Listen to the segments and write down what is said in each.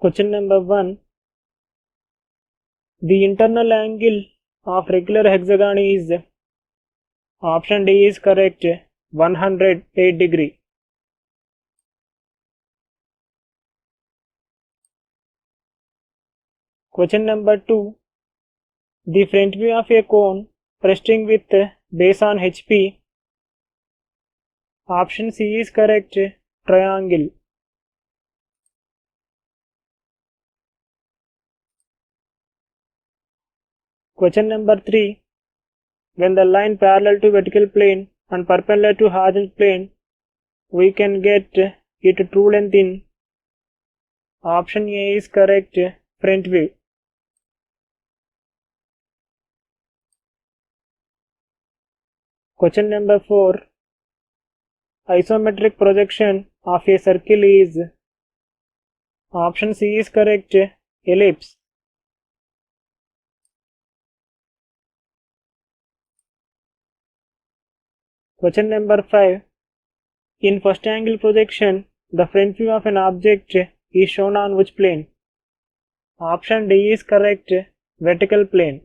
Question number 1. The internal angle of regular hexagon is, option D is correct, 108 degree. Question number 2. The front view of a cone resting with base on HP, option C is correct, triangle. Question number 3. When the line parallel to vertical plane and perpendicular to horizontal plane, we can get its true length in, option A is correct, front view. Question number 4. Isometric projection of a circle is, option C is correct, ellipse. Question number 5. In first angle projection, the front view of an object is shown on which plane? Option D is correct, vertical plane.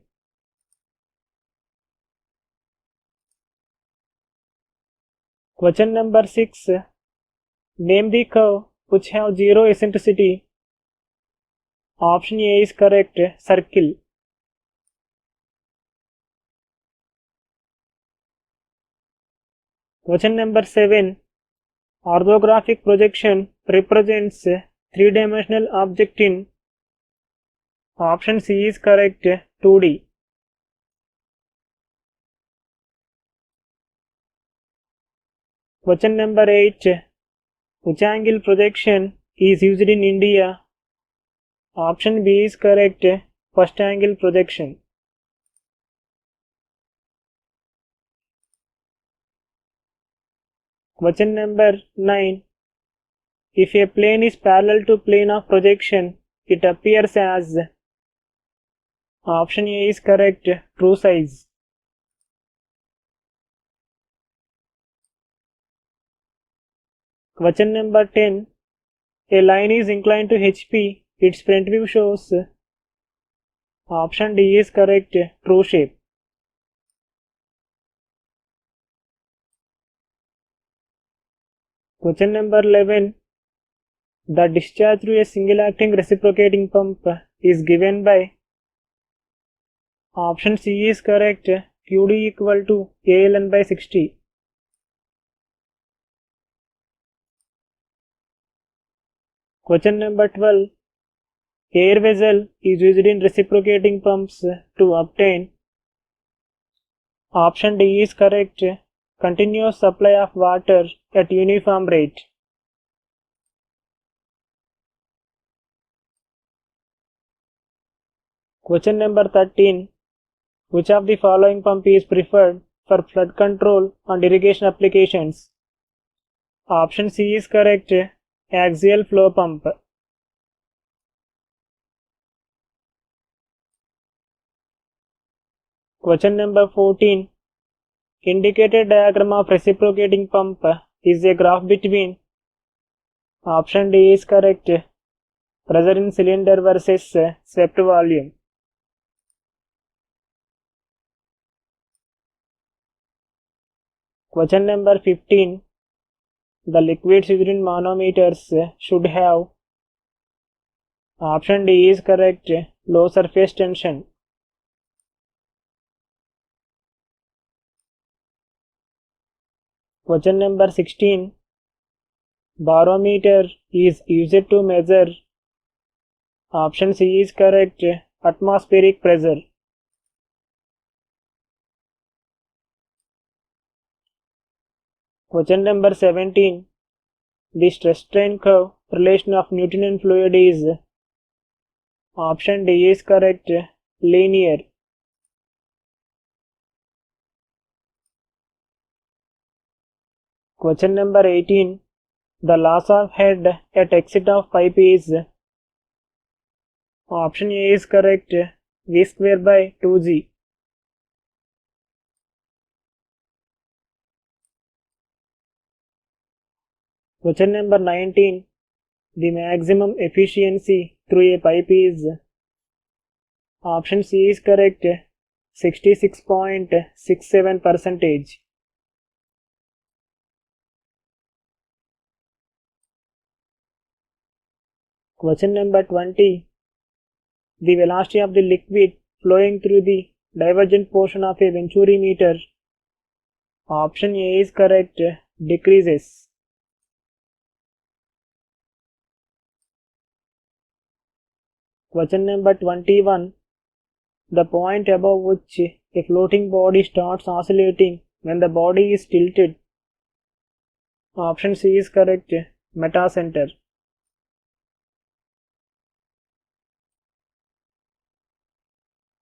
Question number 6. Name the curve which have zero eccentricity. Option A is correct, circle. Question number 7. Orthographic projection represents three-dimensional object in, option C is correct, 2D. Question number 8. Which angle projection is used in India? Option B is correct, first angle projection. Question number 9. If a plane is parallel to plane of projection, it appears as, option A is correct, true size. Question number 10. A line is inclined to HP, its front view shows, option D is correct, true shape. Question number 11. The discharge through a single acting reciprocating pump is given by, option C is correct, QD equal to ALN by 60. Question number 12. Air vessel is used in reciprocating pumps to obtain, option D is correct, continuous supply of water at uniform rate. Question number 13. Which of the following pump is preferred for flood control and irrigation applications? Option C is correct, axial flow pump. Question number 14. Indicated diagram of reciprocating pump is a graph between, option D is correct, pressure in cylinder versus swept volume. Question number 15. The liquids used in manometers should have, option D is correct, low surface tension. Question number 16. Barometer is used to measure, option C is correct, atmospheric pressure. Question number 17. The stress strain curve relation of Newtonian fluid is, option D is correct, linear. Question number 18. The loss of head at exit of pipe is, option A is correct, V square by 2G. Question number 19. the maximum efficiency through a pipe is? Option C is correct, 66.67%. Question number 20. The velocity of the liquid flowing through the divergent portion of a Venturi meter. Option A is correct, decreases. Question number 21. The point above which a floating body starts oscillating when the body is tilted. Option C is correct, metacenter.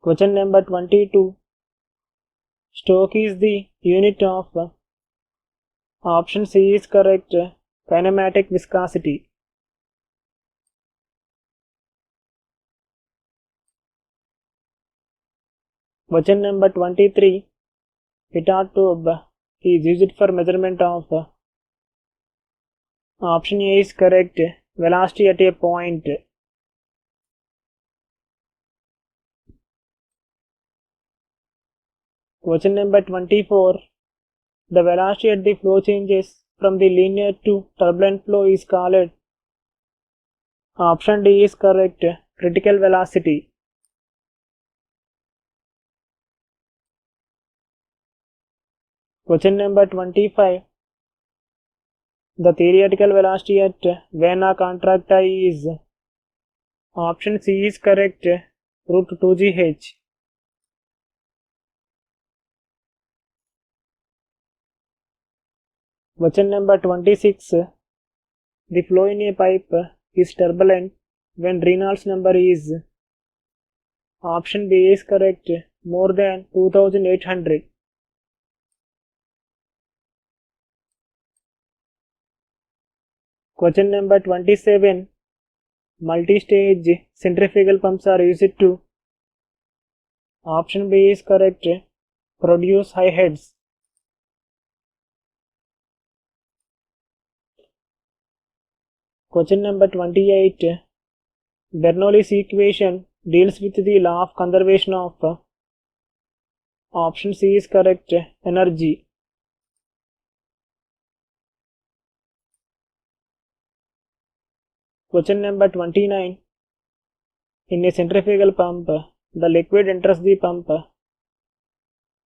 Question number 22. Stoke is the unit of. Option C is correct, kinematic viscosity. Question number 23. Pitot tube is used for measurement of. Option A is correct, velocity at a point. Question number 24. The velocity at the flow changes from the linear to turbulent flow is called. Option D is correct, critical velocity. Question number 25. The theoretical velocity at vena contracta is. Option C is correct, root 2gh. Question number 26. The flow in a pipe is turbulent when Reynolds number is. Option B is correct, more than 2800. Question number 27. Multi-stage centrifugal pumps are used to. Option B is correct, produce high heads. Question number 28. Bernoulli's equation deals with the law of conservation of. Option C is correct, energy. Question number 29. In a centrifugal pump, the liquid enters the pump.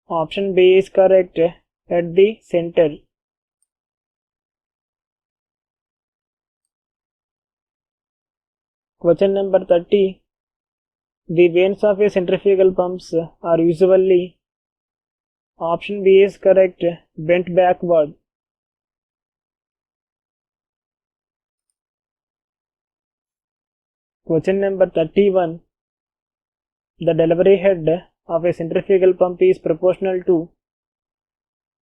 Option B is correct, at the center. Question number 30. The vanes of a centrifugal pumps are usually. Option B is correct, bent backward. Question number 31. The delivery head of a centrifugal pump is proportional to.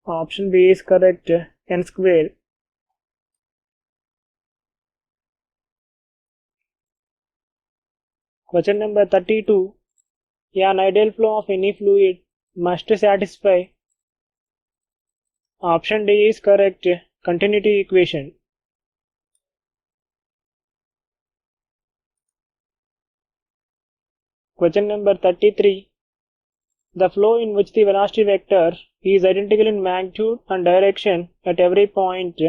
Option B is correct, n square. Question number 32. An ideal flow of any fluid must satisfy. Option D is correct, continuity equation. Question number 33. The flow in which the velocity vector is identical in magnitude and direction at every point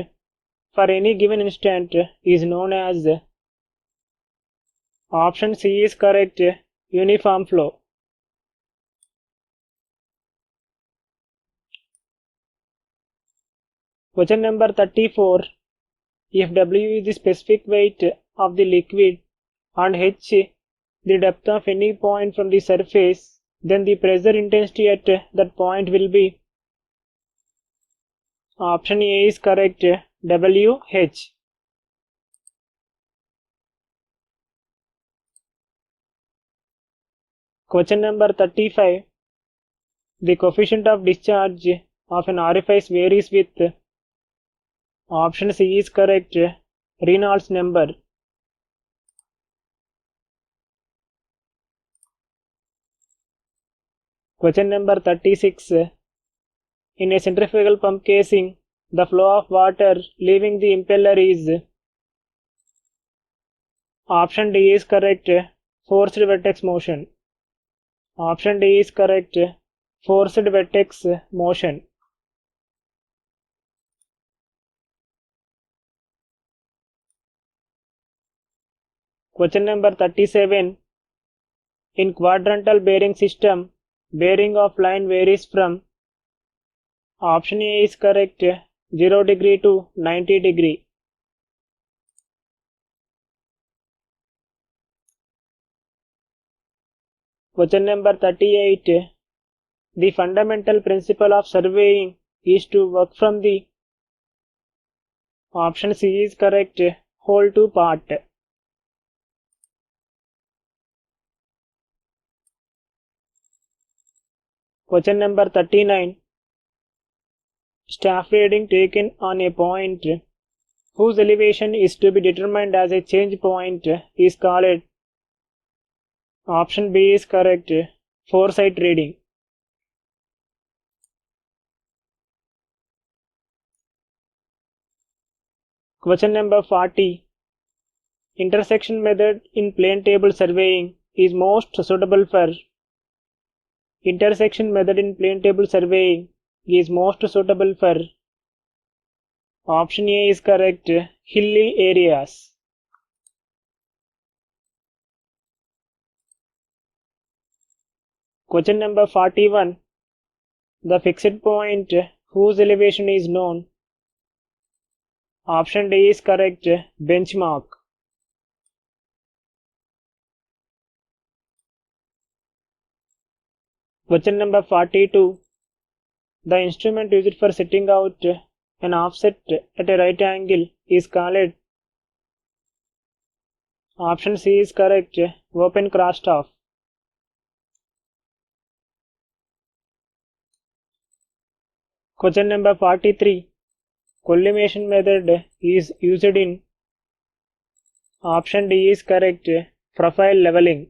for any given instant is known as. Option C is correct, uniform flow. Question number 34. If W is the specific weight of the liquid and H the depth of any point from the surface, then the pressure intensity at that point will be. Option A is correct, WH. Question number 35. The coefficient of discharge of an orifice varies with. Option C is correct, Reynolds number. Question number 36. In a centrifugal pump casing, the flow of water leaving the impeller is. Option D is correct. Forced vertex motion. Option D is correct. Forced vertex motion. Question number 37. In quadrantal bearing system, bearing of line varies from. Option A is correct. 0 degree to 90 degree. Question number 38. The fundamental principle of surveying is to work from the. Option C is correct. Whole to part. Question number 39. Staff reading taken on a point whose elevation is to be determined as a change point is called. Option B is correct. Foresight reading. Question number 40. Intersection method in plane table surveying is most suitable for. Intersection method in plane table surveying is most suitable for. Option A is correct. Hilly areas. Question number 41. The fixed point whose elevation is known. Option D is correct. Benchmark. Question number 42. The instrument used for setting out an offset at a right angle is called. Option C is correct. Open crossstaff. Question number 43. Collimation method is used in. Option D is correct. Profile leveling.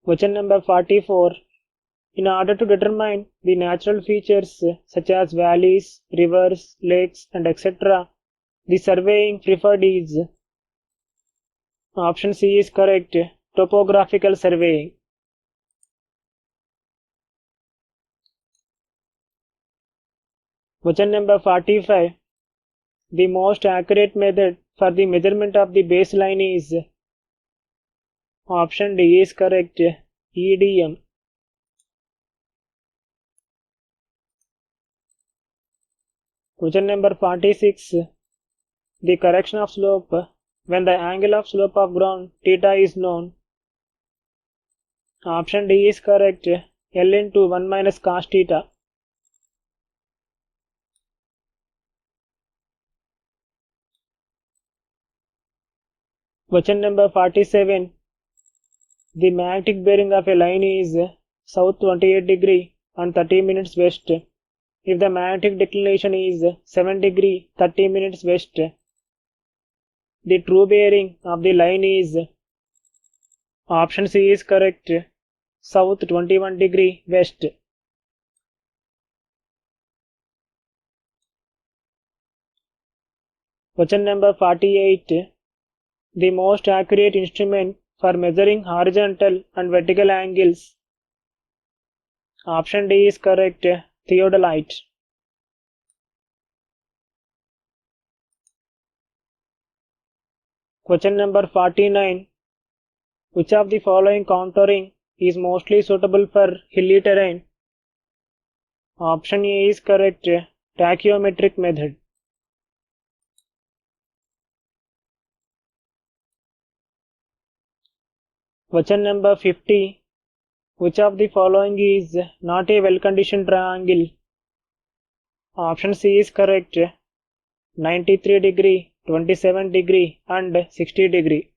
Question number 44. In order to determine the natural features such as valleys, rivers, lakes, and etc., the surveying preferred is. Option C is correct. Topographical surveying. Question number 45. The most accurate method for the measurement of the baseline is. Option D is correct. EDM. Question number 46. The correction of slope when the angle of slope of ground theta is known. Option D is correct. L into 1 minus cos theta. Question number 47. The magnetic bearing of a line is south 28 degree and 30 minutes west. If the magnetic declination is 7 degree 30 minutes west, the true bearing of the line is. Option C is correct. South 21 degree west. Question number 48. The most accurate instrument for measuring horizontal and vertical angles. Option D is correct. Theodolite. Question number 49. Which of the following contouring is mostly suitable for hilly terrain? Option A is correct. Tachyometric method. Question number 50. Which of the following is not a well-conditioned triangle? Option C is correct. 93 degree, 27 degree and 60 degree.